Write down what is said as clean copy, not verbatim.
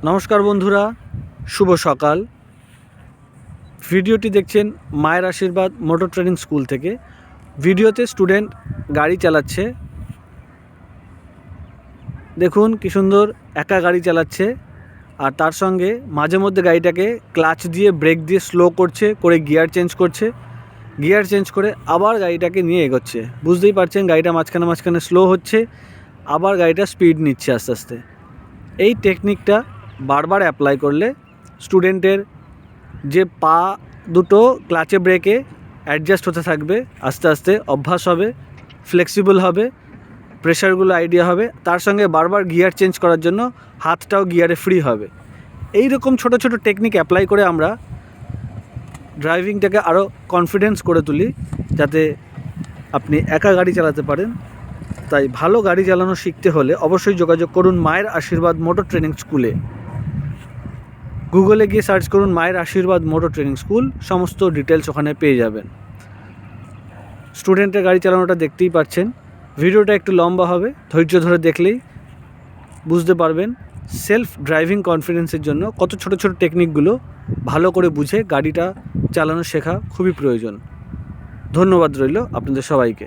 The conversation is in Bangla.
নমস্কার বন্ধুরা, শুভ সকাল। ভিডিওটি দেখছেন মায়ের আশীর্বাদ মোটর ট্রেনিং স্কুল থেকে। ভিডিওতে স্টুডেন্ট গাড়ি চালাচ্ছে। দেখুন কি সুন্দর একা গাড়ি চালাচ্ছে, আর তার সঙ্গে মাঝে মধ্যে গাড়িটাকে ক্লাচ দিয়ে ব্রেক দিয়ে স্লো করছে, করে গিয়ার চেঞ্জ করছে, গিয়ার চেঞ্জ করে আবার গাড়িটাকে নিয়ে এগোচ্ছে। বুঝতেই পারছেন গাড়িটা মাঝখানে মাঝখানে স্লো হচ্ছে, আবার গাড়িটা স্পিড নিচ্ছে আস্তে আস্তে। এই টেকনিকটা বারবার অ্যাপ্লাই করলে স্টুডেন্টের যে পা দুটো ক্লাচে ব্রেকে অ্যাডজাস্ট হতে থাকবে, আস্তে আস্তে অভ্যাস হবে, ফ্লেক্সিবল হবে, প্রেশারগুলো আইডিয়া হবে, তার সঙ্গে বারবার গিয়ার চেঞ্জ করার জন্য হাতটাও গিয়ারে ফ্রি হবে। এই রকম ছোটো ছোটো টেকনিক অ্যাপ্লাই করে আমরা ড্রাইভিংটাকে আরও কনফিডেন্স করে তুলি, যাতে আপনি একা গাড়ি চালাতে পারেন। তাই ভালো গাড়ি চালানো শিখতে হলে অবশ্যই যোগাযোগ করুন মায়ের আশীর্বাদ মোটর ট্রেনিং স্কুলে। গুগলে গিয়ে সার্চ করুন মায়ের আশীর্বাদ মোটর ট্রেনিং স্কুল, সমস্ত ডিটেলস ওখানে পেয়ে যাবেন। স্টুডেন্টের গাড়ি চালানোটা দেখতেই পাচ্ছেন। ভিডিওটা একটু লম্বা হবে, ধৈর্য ধরে দেখলেই বুঝতে পারবেন সেলফ ড্রাইভিং কনফিডেন্সের জন্য কত ছোট ছোট টেকনিকগুলো ভালো করে বুঝে গাড়িটা চালানো শেখা খুবই প্রয়োজন। ধন্যবাদ রইল আপনাদের সবাইকে।